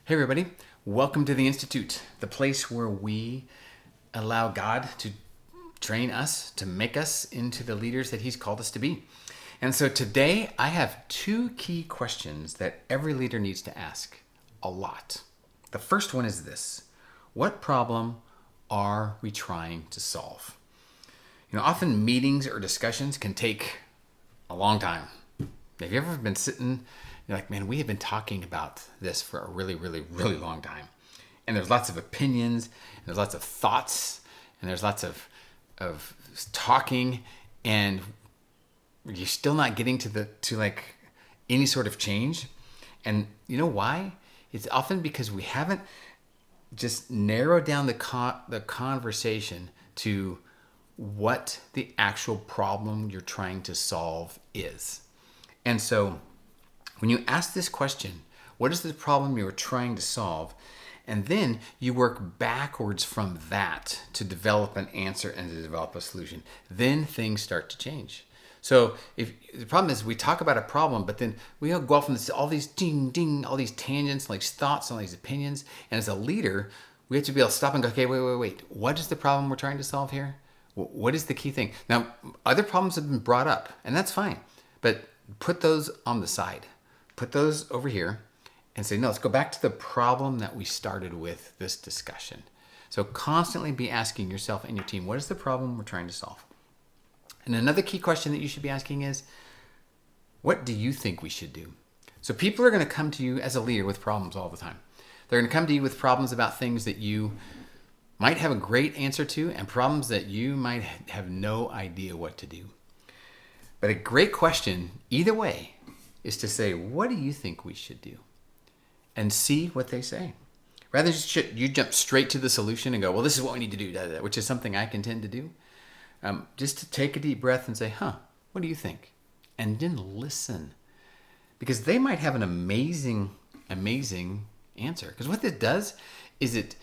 Hey, everybody. Welcome to the Institute, the place where we allow God to train us, to make us into the leaders that He's called us to be. And so today I have two key questions that every leader needs to ask a lot. The first one is this: what problem are we trying to solve? Often meetings or discussions can take a long time. Have you ever been sitting, you're like, man, we have been talking about this for a really, really, really long time. And there's lots of opinions, and there's lots of thoughts, and there's lots of talking, and you're still not getting to any sort of change. And you know why? It's often because we haven't just narrowed down the conversation to what the actual problem you're trying to solve is. And so when you ask this question, what is the problem you're trying to solve? And then you work backwards from that to develop an answer and to develop a solution. Then things start to change. So if the problem is we talk about a problem, but then we go off on all these ding, ding, all these tangents, like thoughts, all these opinions. And as a leader, we have to be able to stop and go, okay, wait. What is the problem we're trying to solve here? What is the key thing? Now, other problems have been brought up, and that's fine. But put those on the side. Put those over here and say, no, let's go back to the problem that we started with this discussion. So constantly be asking yourself and your team, what is the problem we're trying to solve? And another key question that you should be asking is, what do you think we should do? So people are going to come to you as a leader with problems all the time. They're going to come to you with problems about things that you might have a great answer to and problems that you might have no idea what to do. But a great question, either way, is to say, what do you think we should do? And see what they say. Rather than you jump straight to the solution and go, well, this is what we need to do, which is something I can tend to do. Just to take a deep breath and say, what do you think? And then listen. Because they might have an amazing answer. Because what it does is it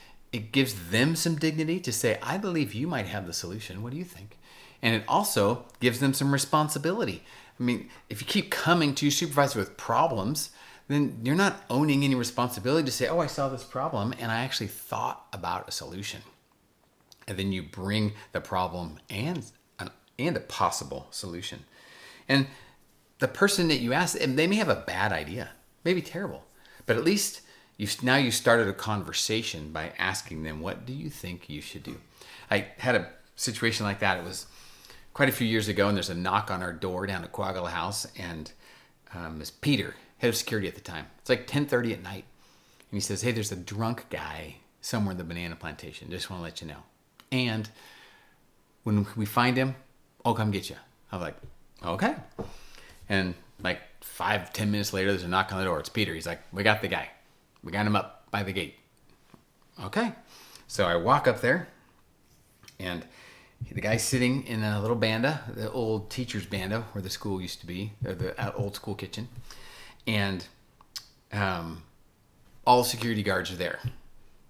gives them some dignity to say, I believe you might have the solution. What do you think? And it also gives them some responsibility. I mean, if you keep coming to your supervisor with problems, then you're not owning any responsibility to say, I saw this problem and I actually thought about a solution. And then you bring the problem and a possible solution. And the person that you ask, and they may have a bad idea, maybe terrible, but at least you started a conversation by asking them, what do you think you should do? I had a situation like that. It was quite a few years ago, and there's a knock on our door down at Coagula House, and it's Peter, head of security at the time. It's like 10:30 at night, and he says, hey, there's a drunk guy somewhere in the banana plantation. Just want to let you know. And when we find him, I'll come get you. I'm like, okay. And like 5-10 minutes later, there's a knock on the door. It's Peter. He's like, we got the guy. We got him up by the gate. Okay. So I walk up there, and the guy's sitting in a little banda, the old teacher's banda where the school used to be, or the old school kitchen. And all security guards are there.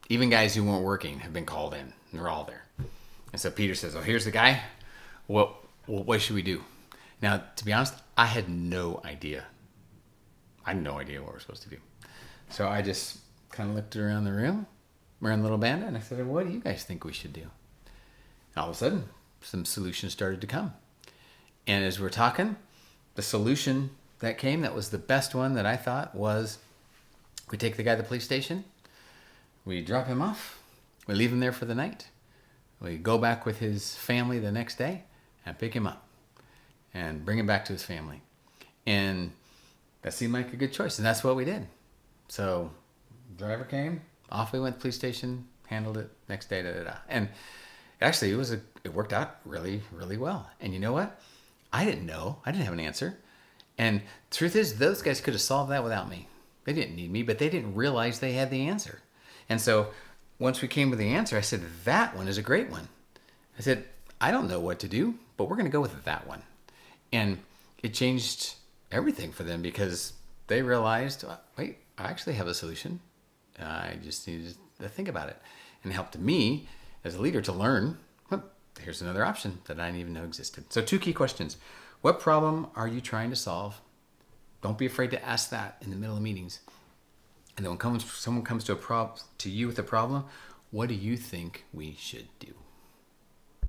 Even guys who weren't working have been called in, and they're all there. And so Peter says, here's the guy. What should we do? Now, to be honest, I had no idea. I had no idea what we're supposed to do. So I just kind of looked around the room. We're in a little banda, and I said, what do you guys think we should do? All of a sudden, some solutions started to come. And as we're talking, the solution that came, that was the best one that I thought, was we take the guy to the police station, we drop him off, we leave him there for the night, we go back with his family the next day and pick him up and bring him back to his family. And that seemed like a good choice, and that's what we did. So driver came, off we went to the police station, handled it next day, And actually, it worked out really, really well. And you know what? I didn't know. I didn't have an answer. And truth is, those guys could have solved that without me. They didn't need me, but they didn't realize they had the answer. And so once we came with the answer, I said, that one is a great one. I said, I don't know what to do, but we're going to go with that one. And it changed everything for them because they realized, wait, I actually have a solution. I just needed to think about it. And it helped me as a leader to learn, here's another option that I didn't even know existed. So 2 key questions. What problem are you trying to solve? Don't be afraid to ask that in the middle of meetings. And then when someone comes to you with a problem, what do you think we should do?